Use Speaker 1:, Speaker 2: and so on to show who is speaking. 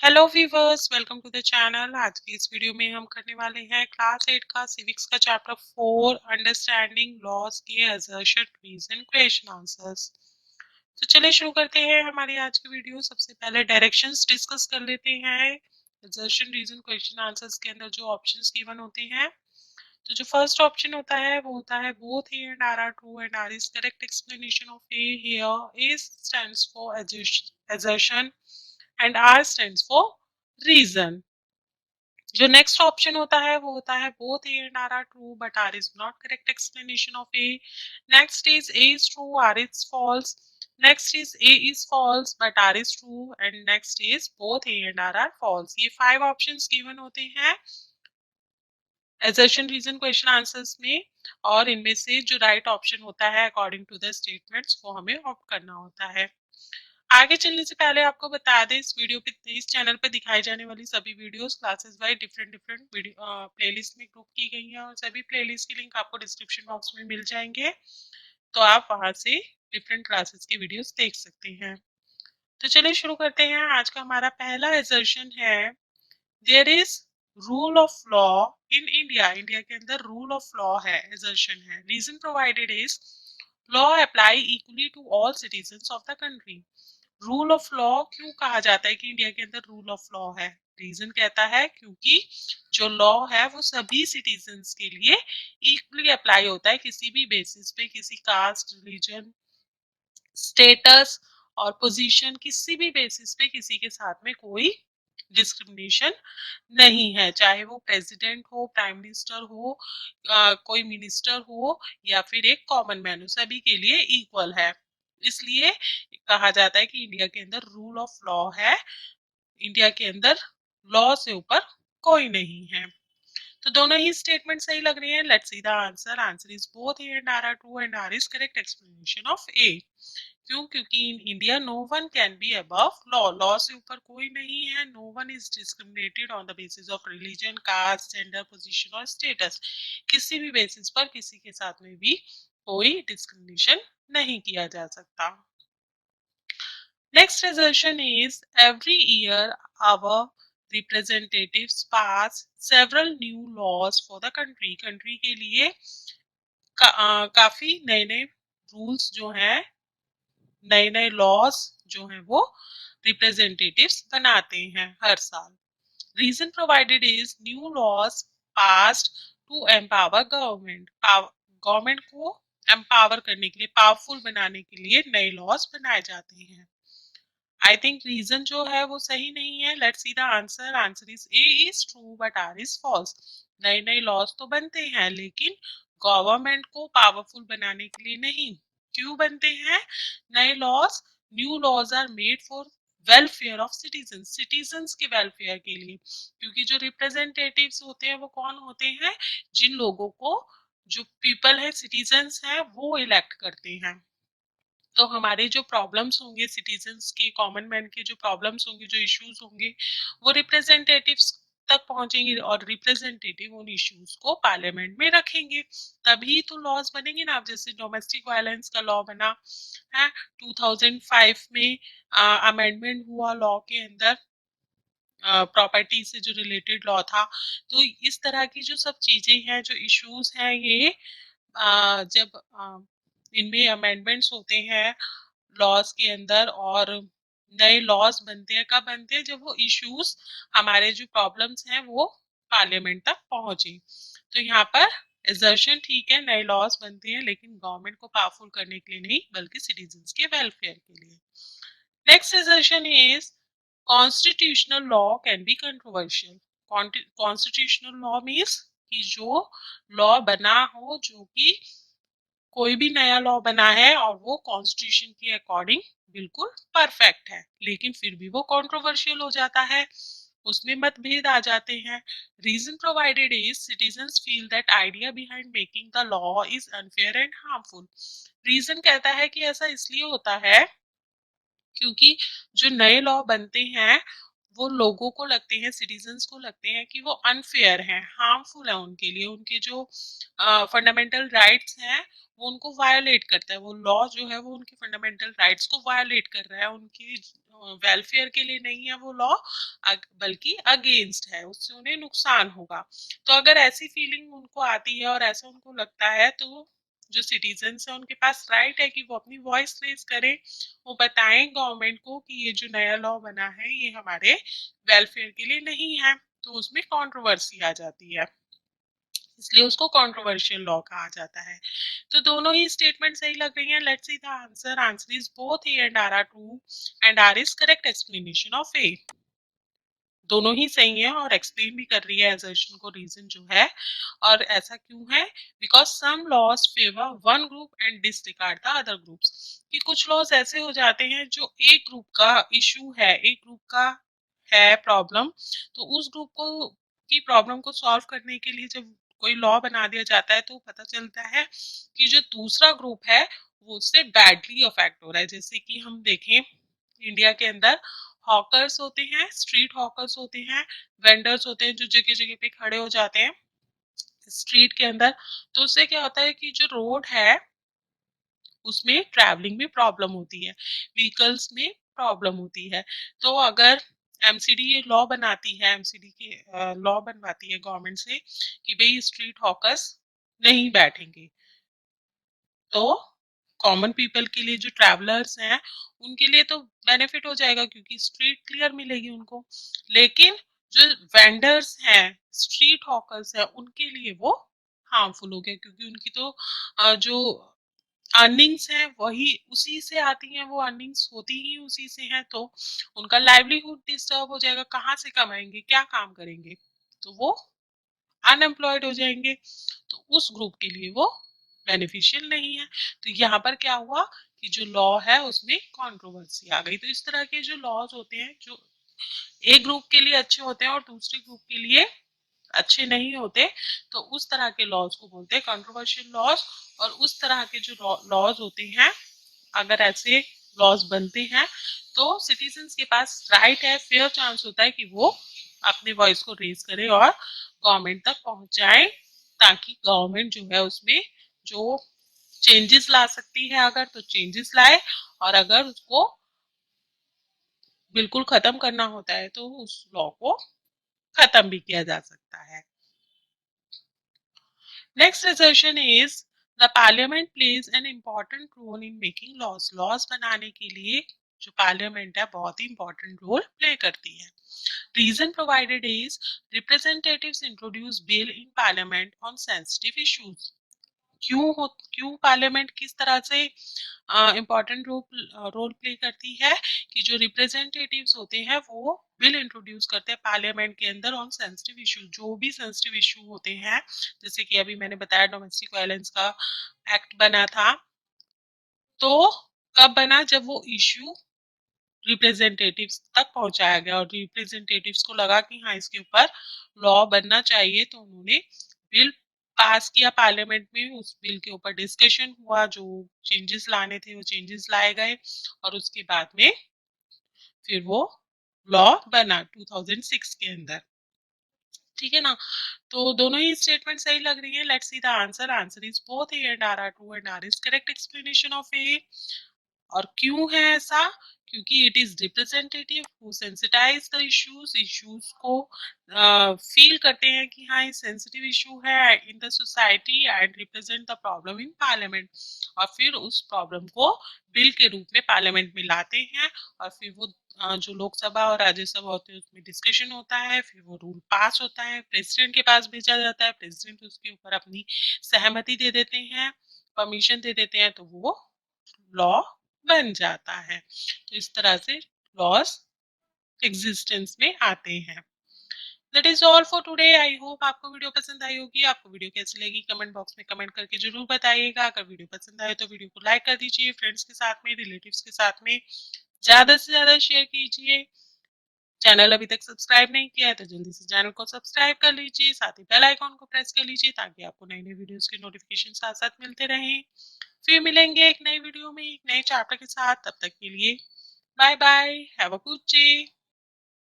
Speaker 1: Hello viewers, welcome to the channel. आज की इस वीडियो में हम करने वाले हैं क्लास 8 का सिविक्स का चैप्टर 4 अंडरस्टैंडिंग लॉज के असर्शन रीजन क्वेश्चन आंसर्स। तो चलिए शुरू करते हैं हमारी आज की वीडियो। सबसे पहले डायरेक्शंस डिस्कस कर लेते हैं। असर्शन रीजन क्वेश्चन आंसर्स के अंदर जो ऑप्शंस गिवन होते हैं, तो जो फर्स्ट ऑप्शन होता है वो होता है both A and R true and R is correct explanation of A. Here A stands for assertion and R stands for reason. जो नेक्स्ट ऑप्शन होता है वो होता है both A and R true but R is not correct explanation of A. Next is A is true R is false. Next is A is false but R is true and next is both A and are false. ये 5 options given होते हैं assertion reason question answers में, और इनमें से जो right option होता है अकॉर्डिंग टू द स्टेटमेंट्स वो हमें ऑप्ट करना होता है। आगे चलने से पहले आपको बता दें, इस वीडियो पे इस चैनल पे दिखाई जाने वाली सभी videos classes wise different playlist में ग्रुप की गई हैं और सभी प्लेलिस्ट की लिंक आपको डिस्क्रिप्शन बॉक्स में मिल जाएंगे, तो आप वहां से डिफरेंट क्लासेस की वीडियोस देख सकते हैं। तो चलिए शुरू करते हैं। आज का हमारा पहला एसर्शन है there is rule of law in India. India के अंदर रूल ऑफ लॉ है, एसर्शन है। Reason provided is law apply equally to all citizens of the country. Rule of law क्यों कहा जाता है कि इंडिया के अंदर रूल ऑफ लॉ है? रीजन कहता है क्योंकि जो लॉ है वो सभी सिटीजन्स के लिए इक्वली अप्लाई होता है, किसी भी बेसिस पे, किसी कास्ट, रिलीजन, स्टेटस और पोजीशन, किसी भी बेसिस पे किसी के साथ में कोई डिस्क्रिमिनेशन नहीं है, चाहे वो प्रेसिडेंट हो, प्राइम मिनिस्टर हो, कोई मिनिस्टर हो या फिर एक कॉमन मैन हो, सभी के लिए इक्वल है। इसलिए कहा जाता है कि इंडिया के अंदर रूल ऑफ लॉ है, इंडिया के अंदर लॉ से ऊपर कोई नहीं है। तो दोनों ही स्टेटमेंट सही लग रही है। Let's see the answer. Answer is both A and R true and R is correct explanation of A. क्यों? क्योंकि in India no one can be above law. Law से ऊपर कोई नहीं है। No one is discriminated on the basis of religion, caste, gender, position और status. किसी भी बेसिस पर किसी के साथ में भी कोई डिस्क्रिमिनेशन नहीं किया जा सकता। Next assertion is every year our representatives pass several new laws for the country. Country के लिए काफी नए नए रूल्स जो हैं, नए नए लॉज जो हैं वो रिप्रेजेंटेटिव्स बनाते हैं हर साल। Reason provided is new laws passed to empower government. Government को एम्पावर करने के लिए, पावरफुल बनाने के लिए नए लॉज बनाए जाते हैं। आई थिंक रीजन जो है वो सही नहीं है। Let's see the answer. Answer is A is true but R is false. नए नए लॉज तो बनते हैं लेकिन गवर्नमेंट को पावरफुल बनाने के लिए नहीं। क्यों बनते हैं नए laws? New laws are made for welfare of citizen, citizens के वेलफेयर के लिए। क्योंकि जो रिप्रेजेंटेटिव्स होते हैं वो कौन होते हैं? जिन लोगों को, जो पीपल है, सिटीजन्स है, वो इलेक्ट करते हैं। तो हमारे जो प्रॉब्लम्स होंगे, सिटीजन्स के, कॉमन मैन के जो प्रॉब्लम्स होंगे, जो इश्यूज होंगे, वो रिप्रेजेंटेटिव्स तक पहुंचेंगे और रिप्रेजेंटेटिव उन इश्यूज को पार्लियामेंट में रखेंगे, तभी तो लॉज बनेंगे ना। जैसे डोमेस्टिक वायलेंस का लॉ बना है 2005 में, अमेंडमेंट हुआ लॉ के अंदर, प्रॉपर्टी से जो रिलेटेड लॉ था। तो इस तरह की जो सब चीजें हैं, जो इश्यूज हैं, ये जब इनमें अमेंडमेंट्स होते हैं लॉज के अंदर और नए लॉज बनते हैं, कब बनते हैं? जब वो इश्यूज, हमारे जो प्रॉब्लम्स हैं, वो पार्लियामेंट तक पहुंचे। तो यहाँ पर एसर्शन ठीक है, नए लॉज बनते हैं लेकिन गवर्नमेंट को पावरफुल करने के लिए नहीं, बल्कि सिटीजन्स के वेलफेयर के लिए। Next assertion is constitutional law can be controversial. Constitutional law means कि जो लॉ बना हो, जो कि कोई भी नया लॉ बना है और वो कॉन्स्टिट्यूशन के अकॉर्डिंग बिल्कुल परफेक्ट है, लेकिन फिर भी वो कंट्रोवर्शियल हो जाता है, उसमें मतभेद आ जाते हैं। Reason provided is citizens feel that idea behind making the law is unfair and harmful. Reason कहता है कि ऐसा इसलिए होता है क्योंकि जो नए लॉ बनते हैं वो लोगों को लगते हैं, सिटीजन्स को लगते हैं कि वो अनफेयर हैं, हार्मफुल है उनके लिए, उनके जो फंडामेंटल राइट्स हैं वो उनको वायोलेट करता है, वो लॉ जो है वो उनके फंडामेंटल राइट्स को वायोलेट कर रहा है, उनकी वेलफेयर के लिए नहीं है वो लॉ, बल्कि अगेंस्ट है, उससे उन्हें नुकसान होगा। तो अगर ऐसी फीलिंग उनको आती है और ऐसा उनको लगता है, तो जो सिटीजन्स है उनके पास राइट है कि वो अपनी वॉइस रेज करें, वो बताएं गवर्नमेंट को कि ये जो नया लॉ बना है ये हमारे वेलफेयर के लिए नहीं है, तो उसमें कंट्रोवर्सी आ जाती है, इसलिए उसको कंट्रोवर्शियल लॉ कहा जाता है। तो दोनों ही स्टेटमेंट सही लग रही हैं। Let's see the answer. Answer is both A and R true and R is correct explanation of A. दोनों ही सही है और एक्सप्लेन भी कर रही है assertion को, रीजन जो है। और ऐसा क्यों है? Because some laws favour one group and disregard the other groups, कि कुछ लॉज ऐसे हो जाते हैं जो एक ग्रुप का इशू है, एक ग्रुप का है प्रॉब्लम, तो उस ग्रुप को की प्रॉब्लम को सॉल्व करने के लिए जब कोई लॉ बना दिया जाता है तो पता चलता है कि जो दूसरा ग्रुप है वो उससे बैडली अफेक्ट हो रहा है। जैसे कि हम देखें, इंडिया के अंदर हॉकर्स होते हैं, स्ट्रीट हॉकर्स होते हैं, वेंडर्स होते हैं जो जगह जगह पे खड़े हो जाते हैं स्ट्रीट के अंदर। तो उससे क्या होता है कि जो रोड है उसमें ट्रैवलिंग में प्रॉब्लम होती है, व्हीकल्स में प्रॉब्लम होती है। तो अगर एमसीडी ये लॉ बनाती है, एमसीडी के लॉ बनवाती है गवर्नमेंट से कि भाई स्ट्रीट हॉकर्स नहीं बैठेंगे, तो कॉमन पीपल के लिए, जो ट्रैवलर्स हैं उनके लिए तो बेनिफिट हो जाएगा क्योंकि स्ट्रीट क्लियर मिलेगी उनको। लेकिन जो वेंडर्स हैं, स्ट्रीट हॉकर्स हैं, उनके लिए वो हार्मफुल हो गया क्योंकि उनकी तो जो अर्निंग्स है वही उसी से आती हैं, वो अर्निंग्स होती ही उसी से हैं, तो उनका लाइवलीहुड डिस्टर्ब हो जाएगा। कहाँ से कमाएंगे, क्या काम करेंगे? तो वो अनएम्प्लॉयड हो जाएंगे, तो उस ग्रुप के लिए वो बेनिफिशियल नहीं है। तो यहाँ पर क्या हुआ कि जो लॉ है उसमें कंट्रोवर्सी आ गई। तो इस तरह के जो लॉज होते हैं जो एक ग्रुप के लिए अच्छे होते हैं और दूसरे ग्रुप के लिए अच्छे नहीं होते, तो उस तरह के लॉज को बोलते हैं कंट्रोवर्शियल लॉज। और उस तरह के जो लॉज होते हैं, अगर ऐसे लॉज बनते हैं तो सिटीजन्स के पास राइट है, फेयर चांस होता है कि वो अपने वॉइस को रेज करे और गवर्नमेंट तक पहुंचाए, ताकि गवर्नमेंट जो है उसमें जो चेंजेस ला सकती है अगर तो चेंजेस लाए, और अगर उसको बिल्कुल खत्म करना होता है तो उस लॉ को खत्म भी किया जा सकता है। Next assertion is the parliament plays an important role in making laws. laws बनाने के लिए जो पार्लियामेंट है बहुत ही इंपॉर्टेंट रोल प्ले करती है। Reason provided is representatives introduce bill in parliament on sensitive issues. क्यों पार्लियामेंट किस तरह से इम्पोर्टेंट रोल प्ले करती है कि जो रिप्रेजेंटेटिव्स होते हैं वो बिल इंट्रोड्यूस करते हैं पार्लियामेंट के अंदर ऑन सेंसिटिव इशू, जो भी सेंसिटिव इशू होते हैं। जैसे कि अभी मैंने बताया डोमेस्टिक वायलेंस का एक्ट बना था, तो कब बना? जब वो इशू रिप्रेजेंटेटिव्स तक पहुंचाया गया और रिप्रेजेंटेटिव्स को लगा कि हाँ इसके ऊपर लॉ बनना चाहिए, तो उन्होंने बिल पास किया पार्लियामेंट में। उस बिल के ऊपर डिस्कशन हुआ, जो चेंजेस लाने थे वो चेंजेस लाए गए, और उसके बाद में फिर वो लॉ बना 2006 के अंदर। ठीक है ना? तो दोनों ही स्टेटमेंट सही लग रही है। Let's see the answer. Answer is both A and R true and R is correct explanation of A. और क्यों है ऐसा? क्योंकि it is representative who sensitize the issues, issues को फील करते हैं कि हाँ ये सेंसिटिव इशू है in the society, and represent the problem in parliament. और फिर उस प्रॉब्लम को बिल के रूप में पार्लियामेंट में लाते हैं, और फिर वो जो लोकसभा और राज्यसभा होते हैं उसमें डिस्कशन होता है, फिर वो रूल पास होता है, प्रेसिडेंट के पास भेजा जाता है, प्रेसिडेंट उसके ऊपर अपनी सहमति दे देते हैं, परमिशन दे देते हैं, तो वो लॉ बन जाता है। तो इस तरह से लॉज एग्जिस्टेंस में आते हैं। That is all for today. I hope आपको वीडियो पसंद आई होगी। आपको वीडियो कैसी लगी कमेंट बॉक्स में कमेंट करके जरूर बताइएगा। अगर वीडियो पसंद आए तो वीडियो को लाइक कर दीजिए, फ्रेंड्स के साथ में, रिलेटिव्स के साथ में ज्यादा से ज्यादा शेयर कीजिए। चैनल अभी तक सब्सक्राइब नहीं किया है तो जल्दी से चैनल को सब्सक्राइब कर लीजिए, साथ ही बेल आइकॉन को प्रेस कर लीजिए ताकि आपको नई नई वीडियोस के नोटिफिकेशन साथ साथ मिलते रहें। फिर मिलेंगे एक नई वीडियो में एक नए चैप्टर के साथ। तब तक के लिए bye bye, have a good day.